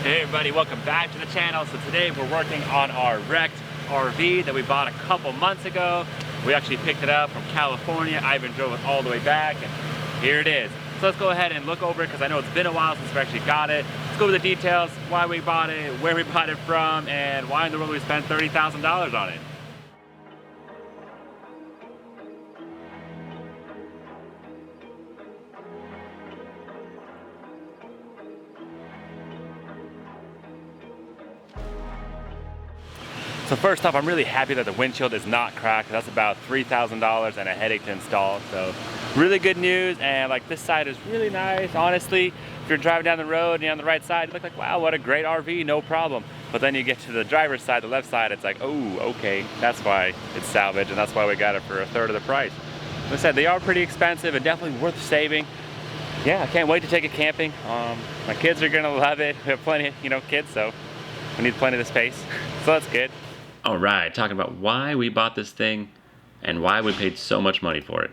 Hey everybody, welcome back to the channel. So today we're working on our wrecked RV that we bought a couple months ago. We actually picked it up from California. Ivan drove it all the way back and here it is. So let's go ahead and look over it because I know it's been a while since we actually got it. Let's go over the details, why we bought it, where we bought it from, and why in the world we spent $30,000 on it. So first off, I'm really happy that the windshield is not cracked. That's about $3,000 and a headache to install. So really good news. And like this side is really nice. Honestly, if you're driving down the road and you're on the right side, you look like, wow, what a great RV, no problem. But then you get to the driver's side, the left side, it's like, oh, okay, that's why it's salvage and that's why we got it for a third of the price. Like I said, they are pretty expensive and definitely worth saving. Yeah, I can't wait to take it camping. My kids are gonna love it. We have plenty of, kids, so we need plenty of space. So that's good. All right, talking about why we bought this thing and why we paid so much money for it.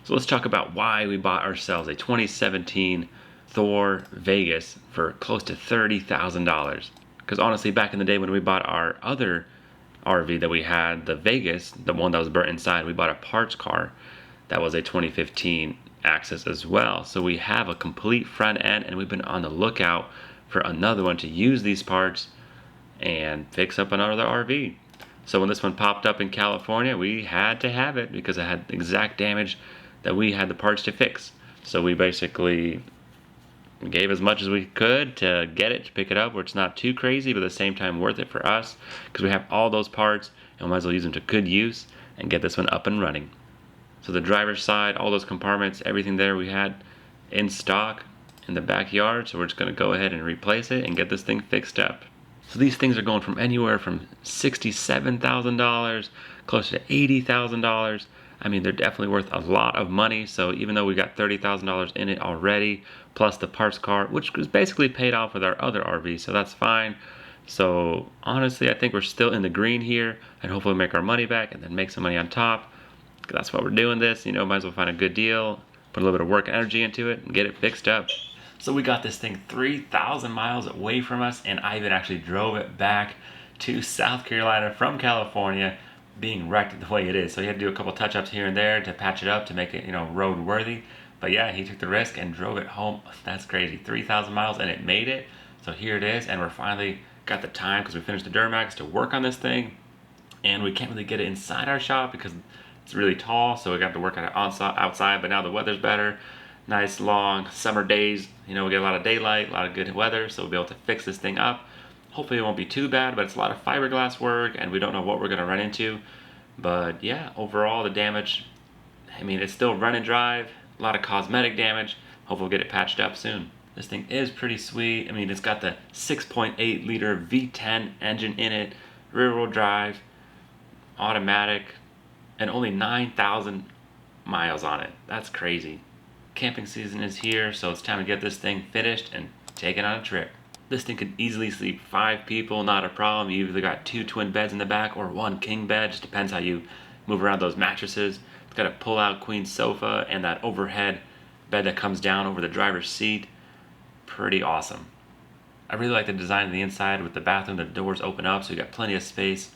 So let's talk about why we bought ourselves a 2017 Thor Vegas for close to $30,000. Because honestly, back in the day when we bought our other RV that we had, the Vegas, the one that was burnt inside, we bought a parts car that was a 2015 Axis as well. So we have a complete front end and we've been on the lookout for another one to use these parts and fix up another RV. So when this one popped up in California, we had to have it because it had exact damage that we had the parts to fix. So we basically gave as much as we could to get it, to pick it up, where it's not too crazy, but at the same time worth it for us because we have all those parts and we might as well use them to good use and get this one up and running. So the driver's side, all those compartments, everything there we had in stock in the backyard. So we're just gonna go ahead and replace it and get this thing fixed up. So these things are going from anywhere from $67,000 close to $80,000. I mean, they're definitely worth a lot of money. So even though we got $30,000 in it already, plus the parts car, which was basically paid off with our other RV, so that's fine. So honestly, I think we're still in the green here and hopefully make our money back and then make some money on top. That's why we're doing this, might as well find a good deal, put a little bit of work and energy into it and get it fixed up. So we got this thing 3,000 miles away from us and Ivan actually drove it back to South Carolina from California, being wrecked the way it is. So he had to do a couple touch-ups here and there to patch it up to make it, road worthy. But yeah, he took the risk and drove it home. That's crazy, 3,000 miles and it made it. So here it is and we're finally got the time because we finished the Duramax to work on this thing. And we can't really get it inside our shop because it's really tall. So we got to work on it outside, but now the weather's better. Nice long summer days, we get a lot of daylight, a lot of good weather, so we'll be able to fix this thing up. Hopefully it won't be too bad, but it's a lot of fiberglass work and we don't know what we're gonna run into. But yeah, overall the damage, it's still run and drive, a lot of cosmetic damage. Hopefully we'll get it patched up soon. This thing is pretty sweet. It's got the 6.8 liter V10 engine in it, rear wheel drive, automatic, and only 9,000 miles on it. That's crazy. Camping season is here, so it's time to get this thing finished and take it on a trip. This thing could easily sleep 5 people, not a problem. You either got 2 twin beds in the back or 1 king bed, just depends how you move around those mattresses. It's got a pull-out queen sofa and that overhead bed that comes down over the driver's seat. Pretty awesome. I really like the design of the inside with the bathroom. The doors open up so you got plenty of space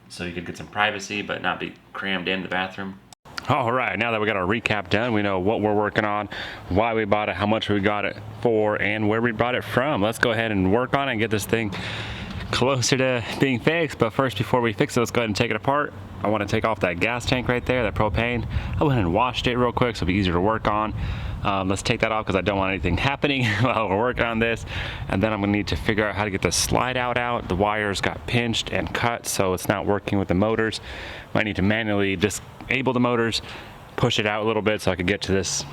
so you could get some privacy but not be crammed in the bathroom. All right, now that we got our recap done, we know what we're working on, why we bought it, how much we got it for, and where we bought it from. Let's go ahead and work on it and get this thing closer to being fixed. But first, before we fix it, let's go ahead and take it apart. I want to take off that gas tank right there, that propane. I went and washed it real quick so it'll be easier to work on. Let's take that off because I don't want anything happening while we're working on this. And then I'm gonna need to figure out how to get the slide out. The wires got pinched and cut, so it's not working with the motors. Might need to manually disable the motors, push it out a little bit so I can get to this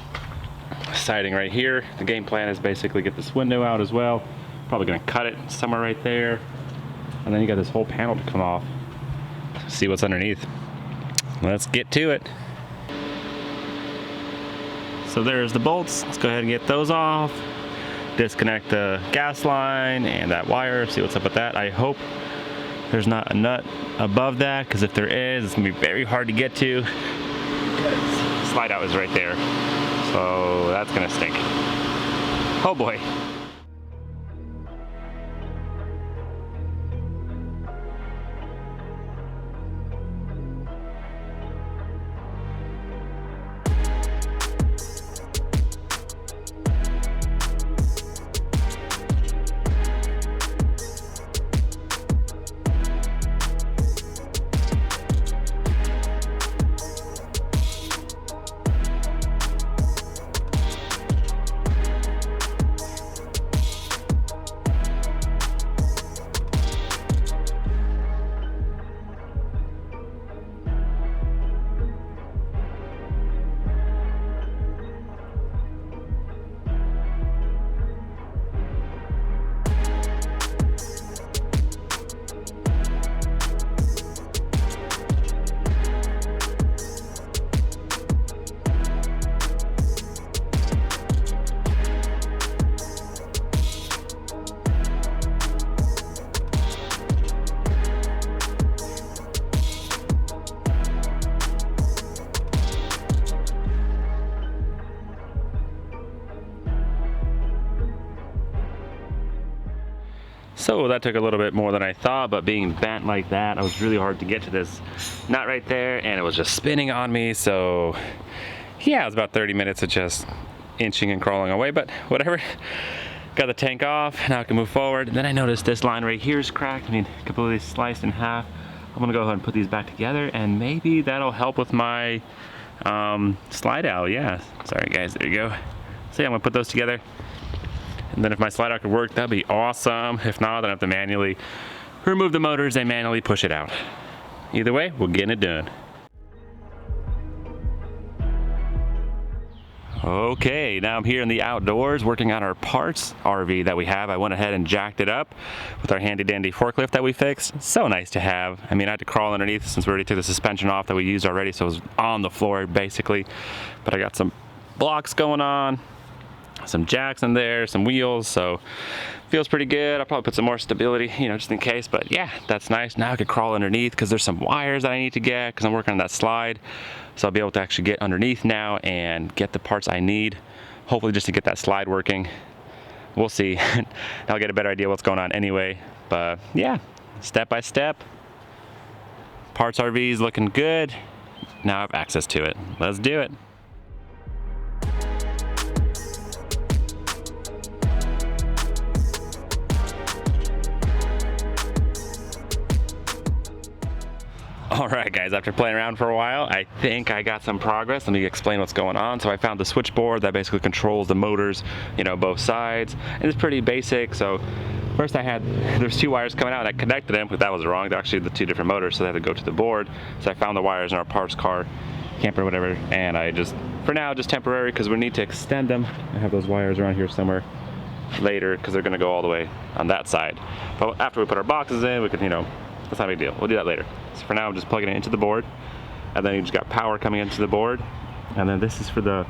siding right here. The game plan is basically get this window out as well. Probably gonna cut it somewhere right there. And then you got this whole panel to come off. See what's underneath. Let's get to it. So there's the bolts. Let's go ahead and get those off. Disconnect the gas line and that wire. See what's up with that. I hope there's not a nut above that, because if there is, it's gonna be very hard to get to. Slide out is right there. So that's gonna stink. Oh boy. So that took a little bit more than I thought, but being bent like that, it was really hard to get to this nut right there, and it was just spinning on me. So yeah, it was about 30 minutes of just inching and crawling away, but whatever. Got the tank off, now I can move forward. And then I noticed this line right here is cracked. I mean, completely sliced in half. I'm gonna go ahead and put these back together, and maybe that'll help with my slide out. Yeah, sorry guys, there you go. So yeah, I'm gonna put those together. And then if my slide out could work, that'd be awesome. If not, then I have to manually remove the motors and manually push it out. Either way, we're getting it done. Okay, now I'm here in the outdoors working on our parts RV that we have. I went ahead and jacked it up with our handy dandy forklift that we fixed. So nice to have. I mean, I had to crawl underneath since we already took the suspension off that we used already, so it was on the floor basically. But I got some blocks going on, some jacks in there, some wheels, so feels pretty good. I'll probably put some more stability, you know, just in case, but yeah, that's nice. Now I could crawl underneath because there's some wires that I need to get because I'm working on that slide. So I'll be able to actually get underneath now and get the parts I need, hopefully just to get that slide working. We'll see. I'll get a better idea what's going on anyway, but yeah, step by step. Parts RV is looking good. Now I have access to it. Let's do it. Alright guys, after playing around for a while, I think I got some progress. Let me explain what's going on. So I found the switchboard that basically controls the motors, you know, both sides. And it's pretty basic. So first there's two wires coming out and I connected them, but that was wrong. They're actually the two different motors, so they had to go to the board. So I found the wires in our parts car, camper, whatever, and I just, for now, just temporary because we need to extend them. I have those wires around here somewhere later because they're gonna go all the way on that side. But after we put our boxes in, we can, you know, that's not a big deal. We'll do that later. So for now, I'm just plugging it into the board, and then you just got power coming into the board, and then this is for the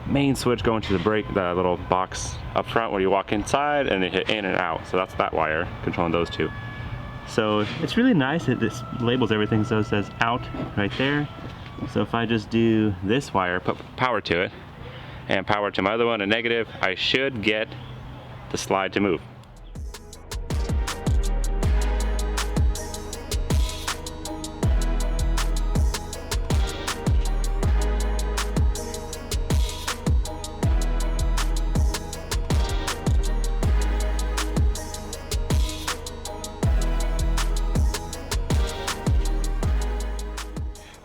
main switch going to the brake, the little box up front where you walk inside and you hit in and out. So that's that wire controlling those two. So it's really nice. This labels everything, so it says out right there. So if I just do this wire, put power to it, and power to my other one, a negative, I should get the slide to move.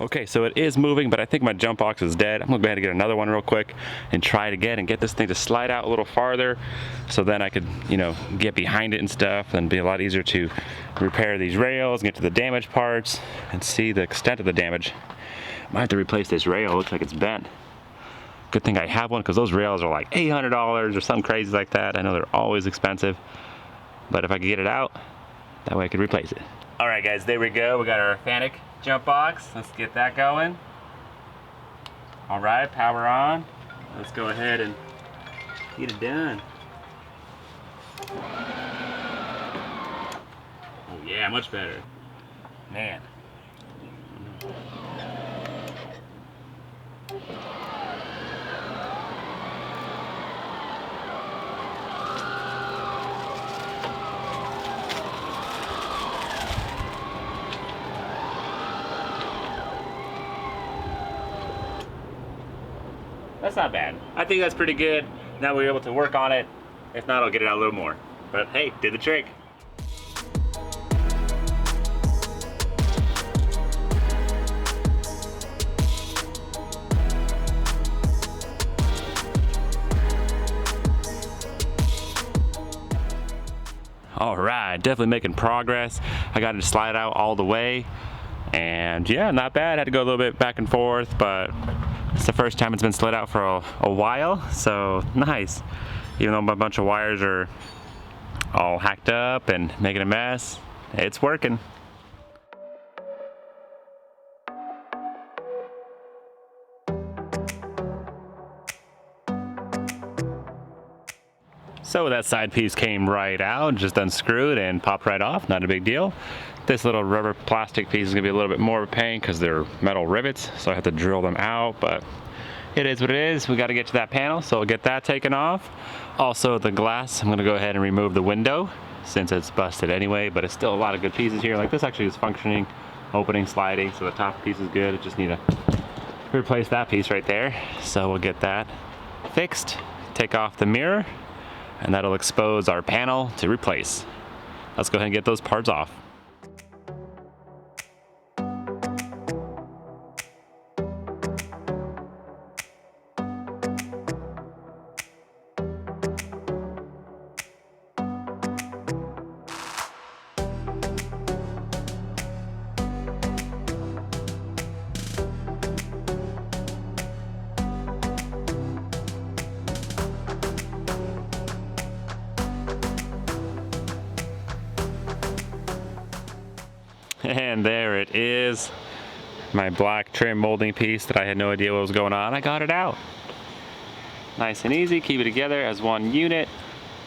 Okay, so it is moving, but I think my jump box is dead. I'm gonna go ahead and get another one real quick and try it again and get this thing to slide out a little farther, so then I could, you know, get behind it and stuff, and be a lot easier to repair these rails, get to the damaged parts, and see the extent of the damage. Might have to replace this rail. Looks like it's bent. Good thing I have one, because those rails are like $800 or something crazy like that. I know they're always expensive, but if I could get it out, that way I could replace it. All right, guys, there we go. We got our Fanic jump box. Let's get that going. All right, power on. Let's go ahead and get it done. Oh yeah, much better. Man. That's not bad. I think that's pretty good. Now we're able to work on it. If not, I'll get it out a little more. But hey, did the trick. All right, definitely making progress. I got it to slide out all the way. And yeah, not bad. Had to go a little bit back and forth, but it's the first time it's been slid out for a while, so nice. Even though a bunch of wires are all hacked up and making a mess, it's working. So that side piece came right out, just unscrewed and popped right off, not a big deal. This little rubber plastic piece is gonna be a little bit more of a pain because they're metal rivets, so I have to drill them out, but it is what it is. We gotta get to that panel, so we'll get that taken off. Also the glass, I'm gonna go ahead and remove the window since it's busted anyway, but it's still a lot of good pieces here. Like this actually is functioning, opening, sliding, so the top piece is good. It just need to replace that piece right there. So we'll get that fixed, take off the mirror, and that'll expose our panel to replace. Let's go ahead and get those parts off. And there it is, my black trim molding piece that I had no idea what was going on. I got it out. Nice and easy, keep it together as one unit.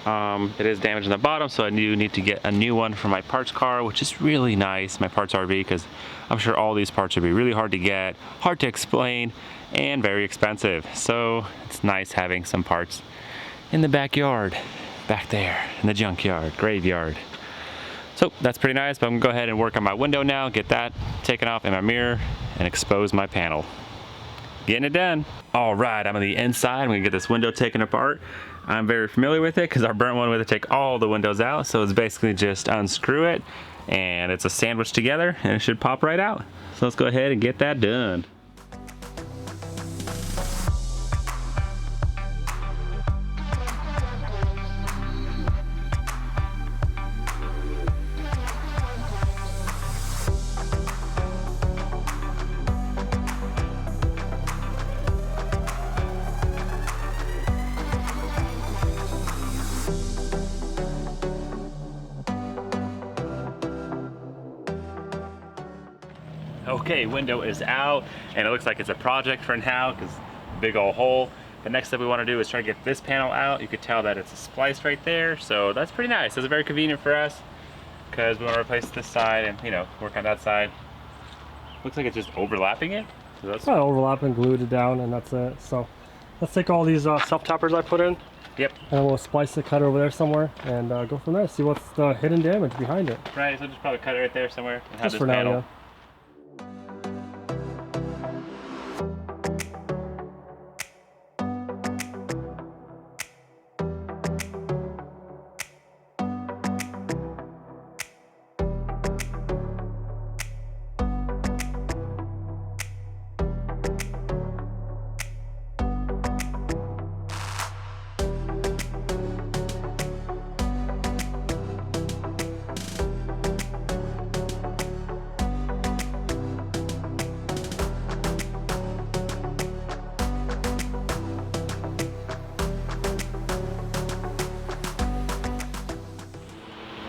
It is damaged in the bottom, so I do need to get a new one for my parts car, which is really nice, my parts RV, because I'm sure all these parts would be really hard to get, hard to explain, and very expensive. So it's nice having some parts in the backyard, back there, in the junkyard, graveyard. So that's pretty nice, but I'm gonna go ahead and work on my window now, get that taken off in my mirror, and expose my panel. Getting it done. All right, I'm on the inside. I'm gonna get this window taken apart. I'm very familiar with it because I burnt one with it to take all the windows out. So it's basically just unscrew it, and it's a sandwich together, and it should pop right out. So let's go ahead and get that done. Okay, window is out, and it looks like it's a project for now because big old hole. The next step we want to do is try to get this panel out. You could tell that it's spliced right there, so that's pretty nice. It's very convenient for us because we want to replace this side and, you know, work on that side. Looks like it's just overlapping it. So that's overlapping, glued it down, and that's it. So let's take all these self-toppers I put in. Yep. And we'll splice the cutter over there somewhere and go from there. See what's the hidden damage behind it. Right, so just probably cut it right there somewhere and have just this for panel. now, yeah.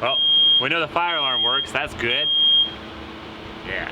Well, we know the fire alarm works, that's good. Yeah.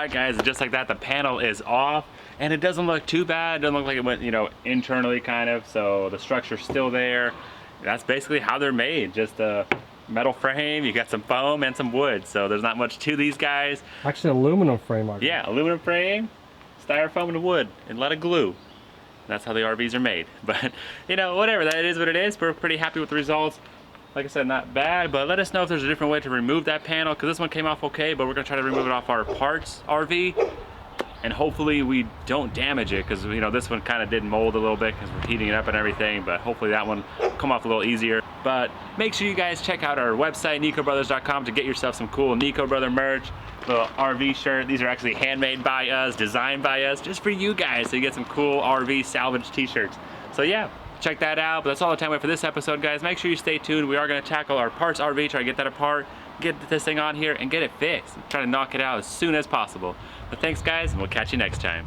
that, guys, just like that, the panel is off, and it doesn't look too bad. It doesn't look like it went, you know, internally kind of, so the structure's still there. That's basically how they're made, just a metal frame, you got some foam and some wood, so there's not much to these guys. Actually, aluminum frame. Yeah, aluminum frame, styrofoam and wood, and a lot of glue. That's how the RVs are made. But, you know, whatever, that is what it is. We're pretty happy with the results. Like I said, not bad, but let us know if there's a different way to remove that panel, because this one came off okay, but we're gonna try to remove it off our parts RV, and hopefully we don't damage it, because, you know, this one kind of did mold a little bit because we're heating it up and everything, but hopefully that one will come off a little easier. But make sure you guys check out our website, nicobrothers.com, to get yourself some cool Nico Brother merch. Little RV shirt. These are actually handmade by us, designed by us, just for you guys, so you get some cool RV salvage t-shirts. So yeah, check that out. But that's all the time we have for this episode, guys. Make sure you stay tuned. We are going to tackle our parts RV, try to get that apart, get this thing on here, and get it fixed. Try to knock it out as soon as possible. But thanks, guys, and we'll catch you next time.